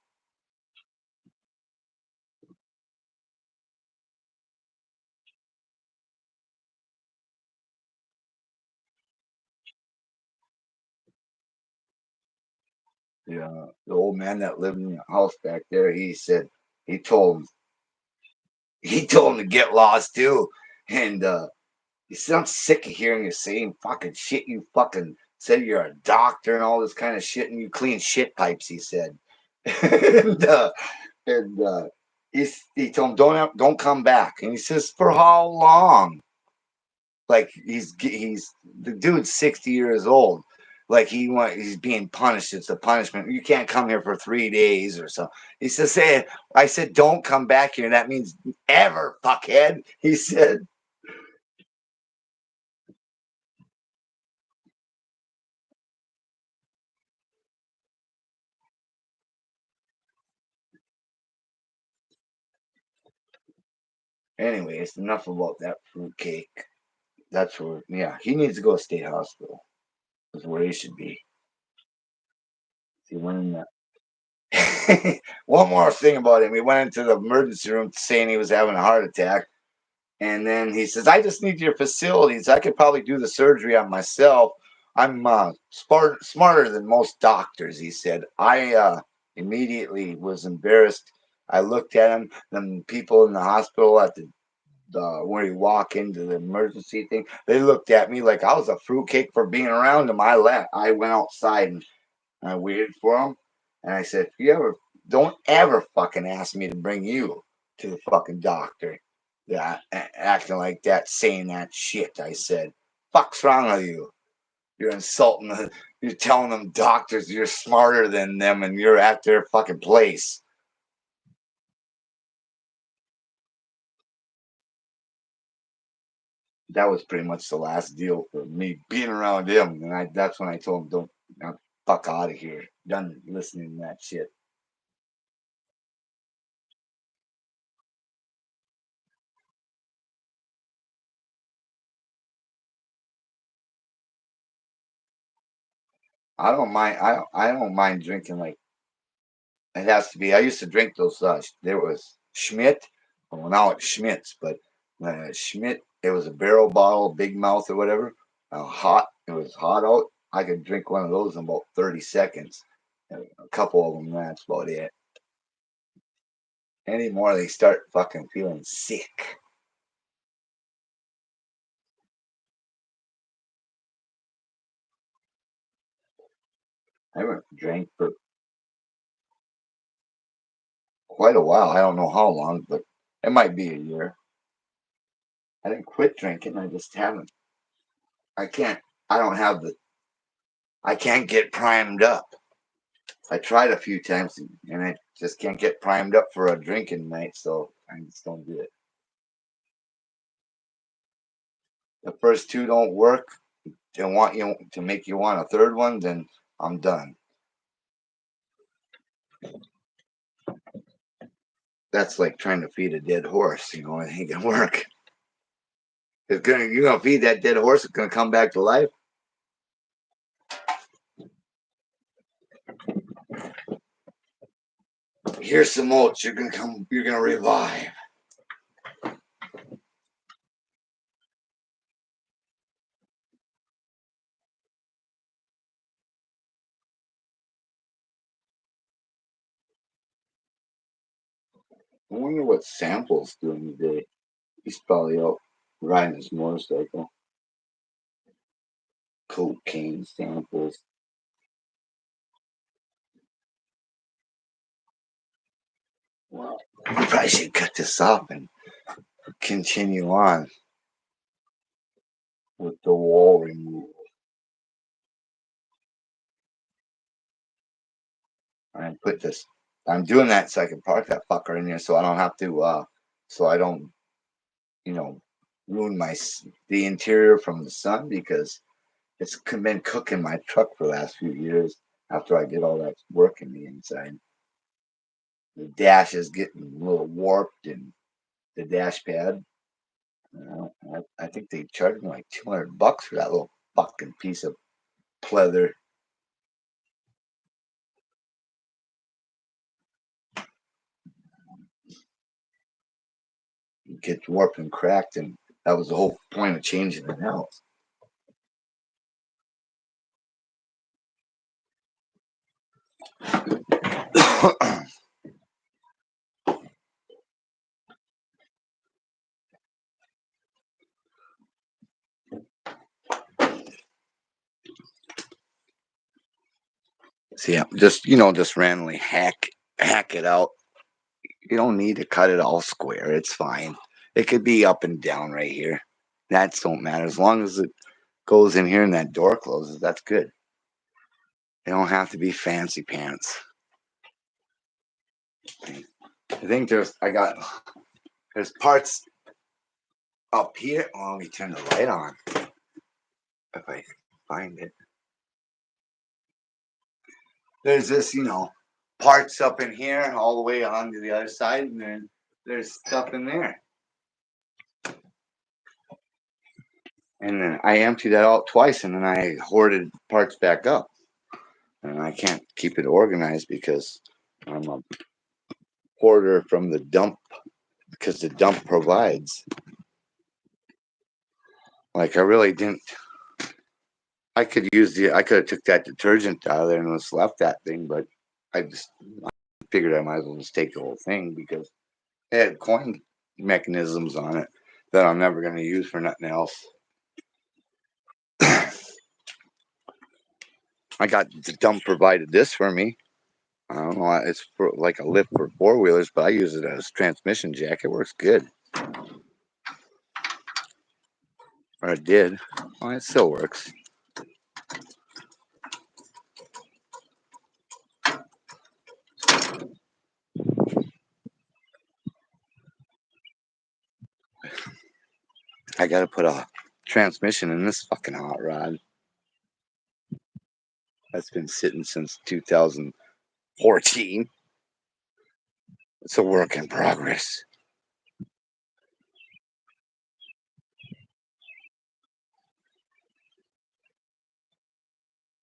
A: Yeah, the old man that lived in the house back there, he said he told him he told him to get lost too. And he said, I'm sick of hearing you saying fucking shit. You fucking said you're a doctor and all this kind of shit, and you clean shit pipes. He said, and he told him don't come back. And he says, for how long? Like he's the dude's 60 years old. Like he's being punished. It's a punishment. You can't come here for 3 days or so. He says, hey, I said, don't come back here. That means ever, fuckhead. He said, anyways, enough about that fruitcake. That's where, yeah, he needs to go to state hospital. Is where he should be. He went in that. One more thing about him. He went into the emergency room saying he was having a heart attack. And then he says, I just need your facilities. I could probably do the surgery on myself. I'm smarter than most doctors, he said. I immediately was embarrassed. I looked at him, the people in the hospital at where you walk into the emergency thing, they looked at me like I was a fruitcake for being around them. I went outside and I waited for him. And I said, if you ever, don't ever fucking ask me to bring you to the fucking doctor. Yeah, acting like that, saying that shit. I said, fuck's wrong with you? You're insulting you're telling them doctors you're smarter than them and you're at their fucking place. That was pretty much the last deal for me being around him. And that's when I told him, don't fuck out of here. Done listening to that shit. I don't mind drinking like it has to be. I used to drink those. There was Schmidt. Well, now it's Schmidt's, but Schmidt. It was a barrel bottle, big mouth or whatever. Hot. It was hot out. I could drink one of those in about 30 seconds. A couple of them. That's about it. Anymore, they start fucking feeling sick. I haven't drank for quite a while. I don't know how long, but it might be a year. I didn't quit drinking. I just haven't. I can't. I don't have the. I can't get primed up. I tried a few times and I just can't get primed up for a drinking night, so I just don't do it. The first two don't work and want you to make you want a third one, then I'm done. That's like trying to feed a dead horse. It ain't gonna work. You're gonna feed that dead horse. It's gonna come back to life. Here's some oats. You're gonna come. You're gonna revive. I wonder what Sample's doing today. He's probably out riding his motorcycle. Cocaine Samples. Well, we probably should cut this off and continue on with the wall removal. And put this. I'm doing that so I can park that fucker in there, so I don't have to. So I don't, you know, ruin the interior from the sun because it's been cooking my truck for the last few years. After I did all that work in the inside, the dash is getting a little warped, and the dash pad. I think they charged me like $200 for that little fucking piece of pleather. It gets warped and cracked, and that was the whole point of changing it out. So yeah, just randomly hack it out. You don't need to cut it all square. It's fine. It could be up and down right here. That don't matter as long as it goes in here and that door closes. That's good. They don't have to be fancy pants. I think there's parts up here. Oh, let me turn the light on if I find it. There's this, parts up in here all the way on to the other side, and then there's stuff in there. And then I emptied that out twice, and then I hoarded parts back up. And I can't keep it organized because I'm a hoarder from the dump, because the dump provides. Like I really didn't. I could have took that detergent out of there and just left that thing, but I figured I might as well just take the whole thing because it had coin mechanisms on it that I'm never going to use for nothing else. I got the dump provided this for me. I don't know. It's for like a lift for 4-wheelers, but I use it as transmission jack. It works good. Or it did. Well, it still works. I got to put a transmission in this fucking hot rod. That's been sitting since 2014. It's a work in progress.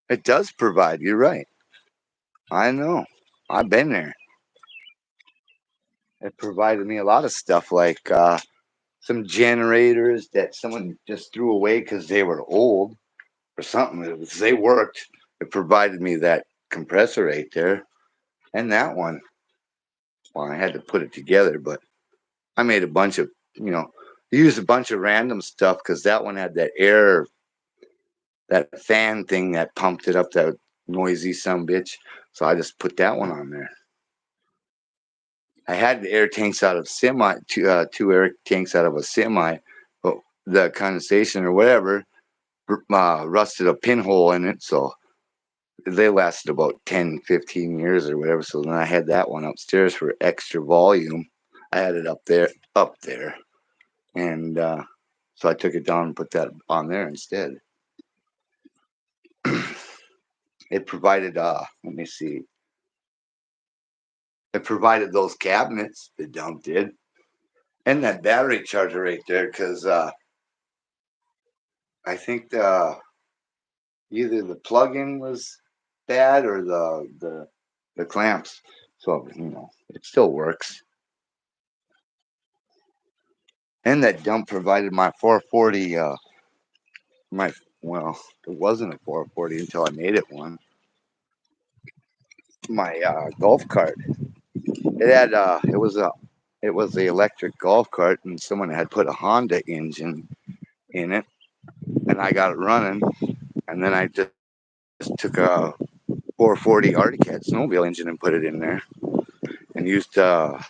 A: It does provide. You're right. I know. I've been there. It provided me a lot of stuff like some generators that someone just threw away because they were old or something. They worked. It provided me that compressor right there and that one. Well, I had to put it together, but I made a bunch of, used a bunch of random stuff because that one had that fan thing that pumped it up, that noisy son bitch. So I just put that one on there. I had the air tanks out of two air tanks out of a semi, but the condensation or whatever rusted a pinhole in it. So they lasted about 10, 15 years or whatever. So then I had that one upstairs for extra volume. I had it up there. And so I took it down and put that on there instead. It provided, let me see, it provided those cabinets, the dump did, and that battery charger right there, because I think either the plug-in was bad or the clamps. So, it still works. And that dump provided my 440, my, well, it wasn't a 440 until I made it one. My golf cart. It was the electric golf cart, and someone had put a Honda engine in it, and I got it running, and then I just took a 440 Arctic Cat snowmobile engine and put it in there, and used a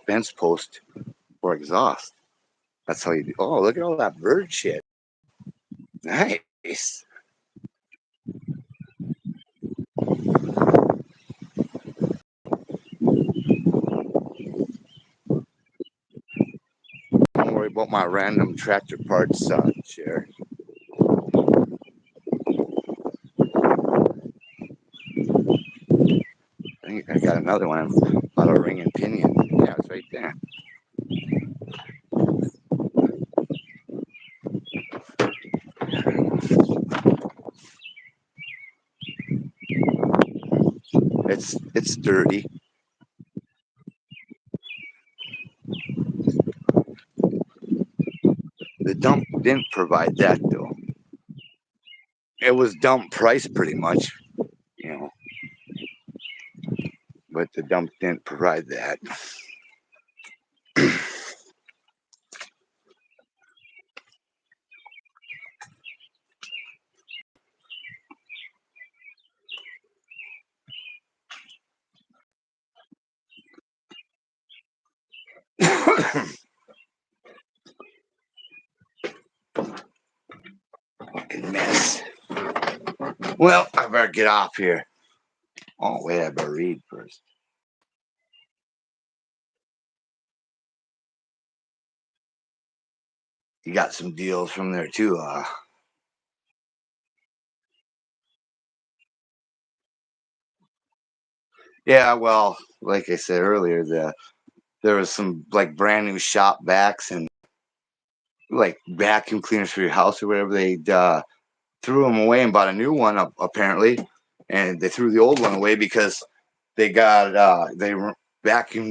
A: fence post for exhaust. That's how you do. Oh, look at all that bird shit. Nice. Don't worry about my random tractor parts share. I think I got another one out of ring and pinion. Yeah, it's right there. It's dirty. The dump didn't provide that though. It was dump price pretty much, you know, but the dump didn't provide that. Fucking mess. Well, I better get off here. Oh wait, I better read first. You got some deals from there too. Yeah, well, like I said earlier, there was some like brand new shop backs and like vacuum cleaners for your house or whatever. They threw them away and bought a new one apparently, and they threw the old one away because they vacuumed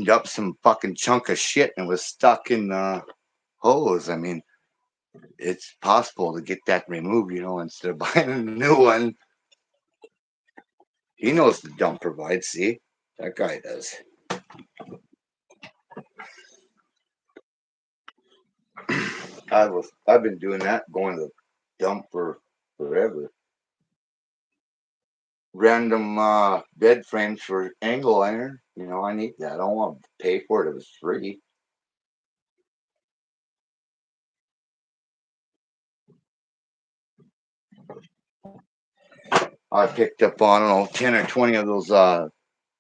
A: up some fucking chunk of shit and was stuck in the hose. I mean, it's possible to get that removed, instead of buying a new one. He knows the dump provides. See, that guy does. I've been doing that, going to the dump for forever. Random bed frames for angle iron. I need that. I don't want to pay for it. It was free. I picked up on, I don't know, 10 or 20 of those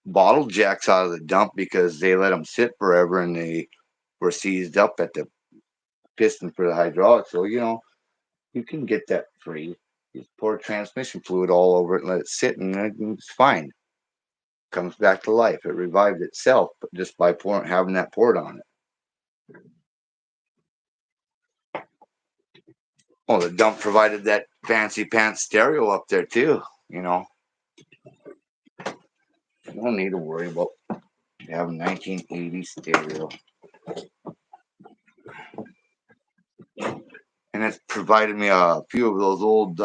A: bottle jacks out of the dump because they let them sit forever and they were seized up at the piston for the hydraulics. So, you can get that free. Just pour transmission fluid all over it and let it sit, and it's fine. Comes back to life. It revived itself just by having that poured on it. Well, the dump provided that fancy pants stereo up there too. You don't need to worry about having 1980 stereo. And it's provided me a few of those old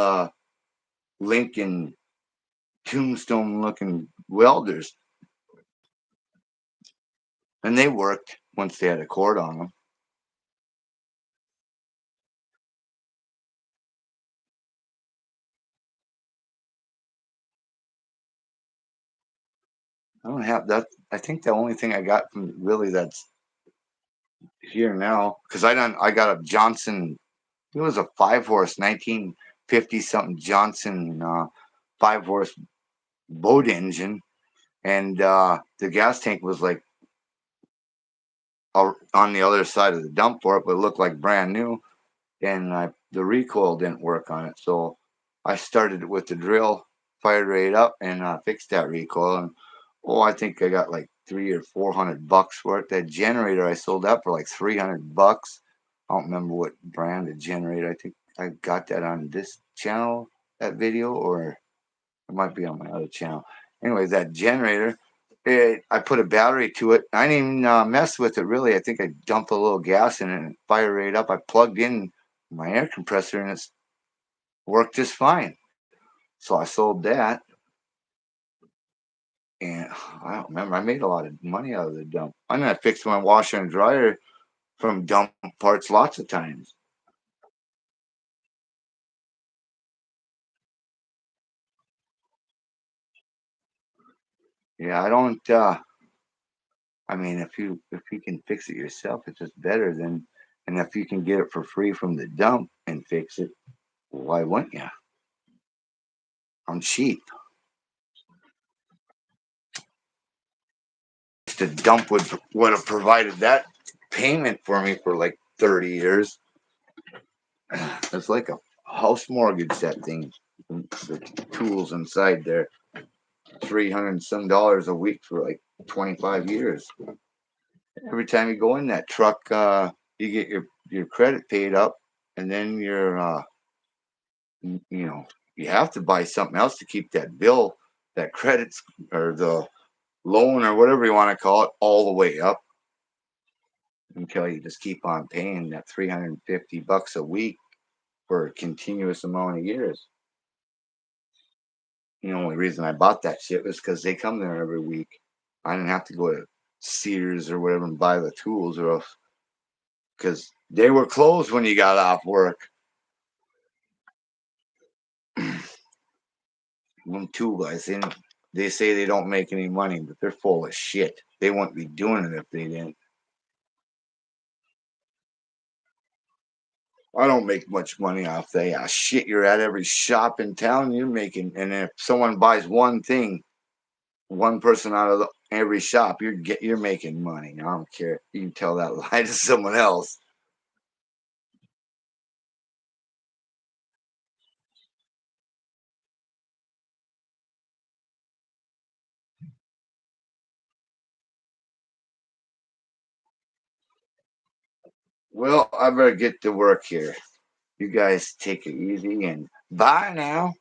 A: Lincoln tombstone looking welders, and they worked once they had a cord on them. I don't have that. I think the only thing I got from really that's here now, because I got a Johnson. It was a 5 horse, 1950 something Johnson 5 horse boat engine, and the gas tank was like on the other side of the dump for it, but it looked like brand new. And the recoil didn't work on it, so I started it with the drill, fired right up, and fixed that recoil. And oh, I think I got like 300 or 400 bucks for it. That generator I sold that for like 300 bucks. I don't remember what brand of generator. I think I got that on this channel, that video, or it might be on my other channel. Anyway, that generator, I put a battery to it. I didn't even mess with it really. I think I dumped a little gas in it and fired right up. I plugged in my air compressor and it's worked just fine. So I sold that, and I don't remember. I made a lot of money out of the dump. I know I fixed my washer and dryer from dump parts lots of times. Yeah, I don't. I mean, if you can fix it yourself, it's just better than. And if you can get it for free from the dump and fix it, why wouldn't you? I'm cheap. The dump would have provided that payment for me for like 30 years. It's like a house mortgage, that thing. The tools inside there, 300 and some dollars a week for like 25 years. Every time you go in that truck, you get your credit paid up, and then you know, you have to buy something else to keep that bill, that credits or the loan or whatever you want to call it, all the way up until you just keep on paying that 350 bucks a week for a continuous amount of years. The only reason I bought that shit was because they come there every week. I didn't have to go to Sears or whatever and buy the tools, or else because they were closed when you got off work. Them tool guys, they say they don't make any money, but they're full of shit. They wouldn't be doing it if they didn't. I don't make much money off that. Yeah, shit, you're at every shop in town, you're making, and if someone buys one thing, one person out of every shop, you're making money. I don't care. You can tell that lie to someone else. Well, I better get to work here. You guys take it easy and bye now.